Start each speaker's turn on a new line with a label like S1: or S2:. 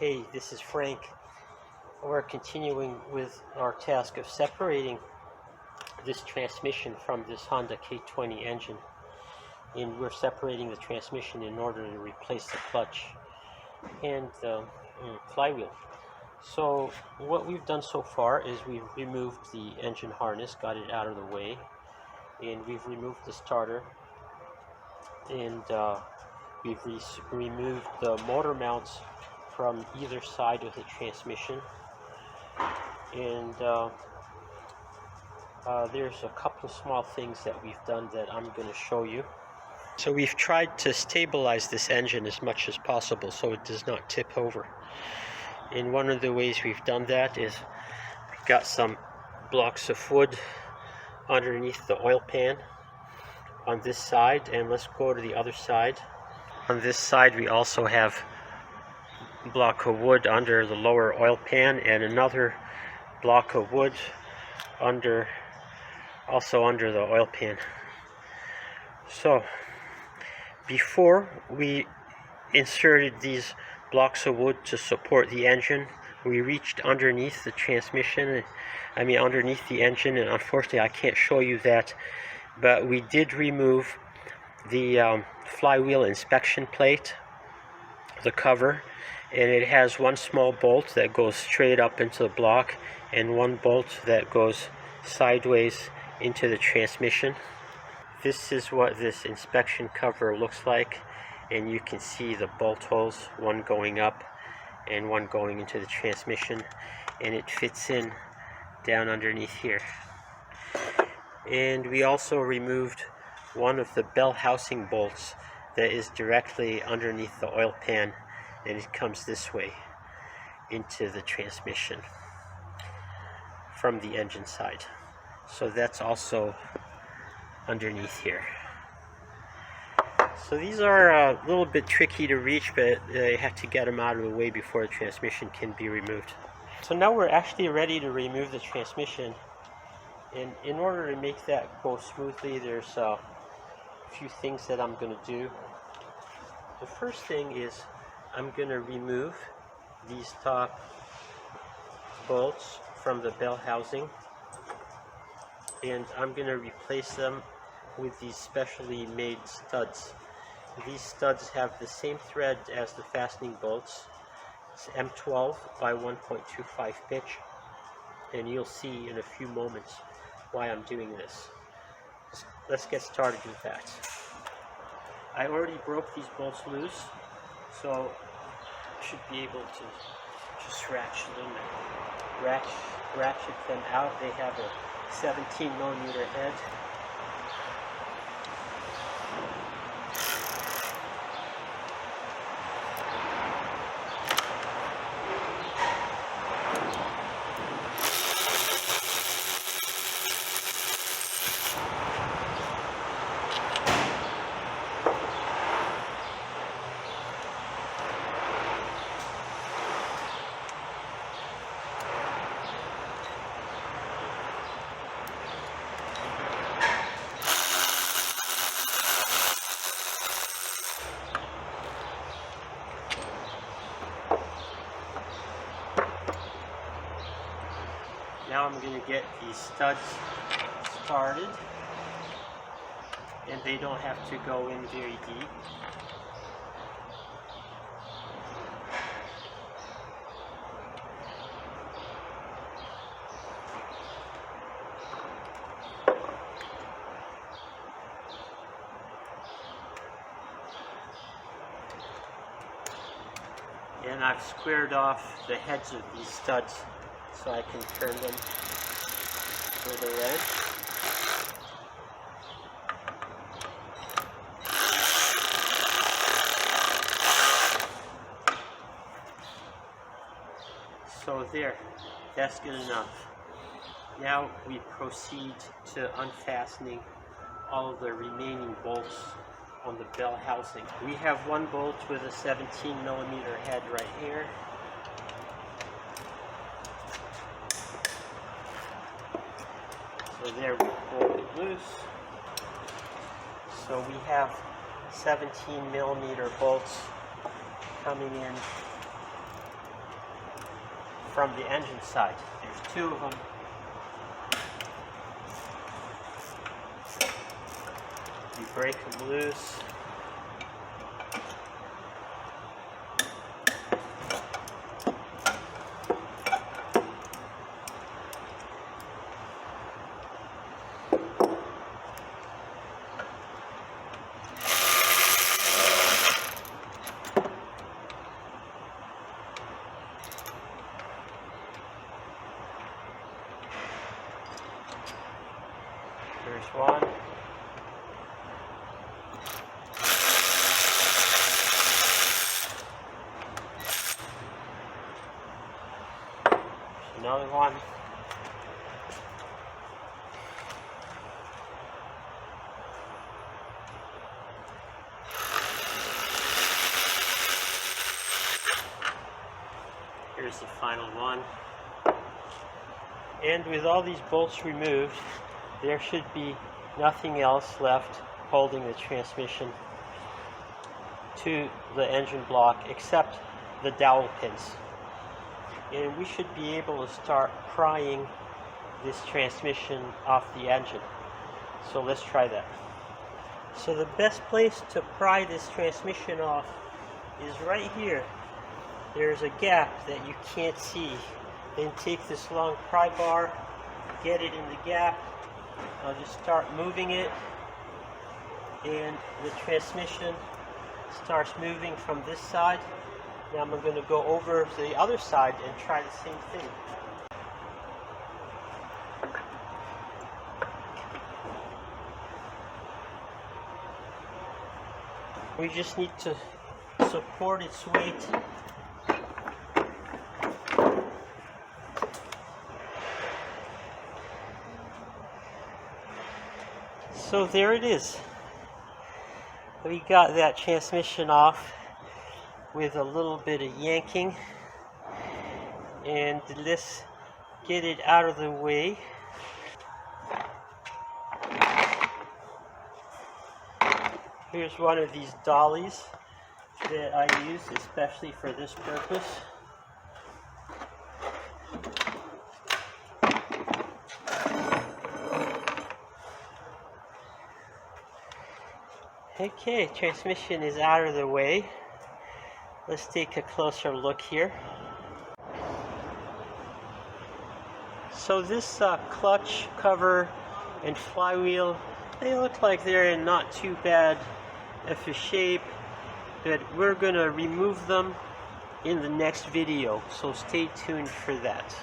S1: Hey, this is Frank. We're continuing with our task of separating this transmission from this Honda K20 engine. And we're separating the transmission in order to replace the clutch and the flywheel. So what we've done so far is we've removed the engine harness, got it out of the way, and we've removed the starter, and we've removed the motor mounts from either side of the transmission, and there's a couple of small things that we've done that I'm going to show you. So we've tried to stabilize this engine as much as possible so it does not tip over. And one of the ways we've done that is we've got some blocks of wood underneath the oil pan on this side, and let's go to the other side. On this side we also have a block of wood under the lower oil pan and another block of wood also under the oil pan. So before we inserted these blocks of wood to support the engine, we reached underneath the transmission, underneath the engine, and unfortunately I can't show you that, but we did remove the flywheel inspection plate, the cover, and it has one small bolt that goes straight up into the block and one bolt that goes sideways into the transmission. This is what this inspection cover looks like, and you can see the bolt holes, one going up and one going into the transmission, and it fits in down underneath here. And we also removed one of the bell housing bolts that is directly underneath the oil pan, and it comes this way into the transmission from the engine side. So that's also underneath here. So these are a little bit tricky to reach, but you have to get them out of the way before the transmission can be removed. So now we're actually ready to remove the transmission, and in order to make that go smoothly, there's a few things that I'm going to do. The first thing is I'm going to remove these top bolts from the bell housing, and I'm going to replace them with these specially made studs. These studs have the same thread as the fastening bolts. It's M12 by 1.25 pitch, and you'll see in a few moments why I'm doing this. Let's get started with that. I already broke these bolts loose, so I should be able to just ratchet them and ratchet them out. They have a 17mm head. Now I'm going to get these studs started, and they don't have to go in very deep. And I've squared off the heads of these studs so I can turn them with a wrench. So there, that's good enough. Now we proceed to unfastening all of the remaining bolts on the bell housing. We have one bolt with a 17mm head right here. So there, we pulled it loose. So we have 17mm bolts coming in from the engine side. There's two of them. You break them loose. There's one. There's another one. Here's the final one. And with all these bolts removed, there should be nothing else left holding the transmission to the engine block except the dowel pins. And we should be able to start prying this transmission off the engine. So let's try that. So the best place to pry this transmission off is right here. There's a gap that you can't see. Then take this long pry bar, get it in the gap. I'll just start moving it, and the transmission starts moving from this side. Now I'm going to go over to the other side and try the same thing. We just need to support its weight. So there it is. We got that transmission off with a little bit of yanking, and let's get it out of the way. Here's one of these dollies that I use especially for this purpose. Okay, transmission is out of the way. Let's take a closer look here. So this clutch cover and flywheel, they look like they're in not too bad of a shape, but we're going to remove them in the next video, so stay tuned for that.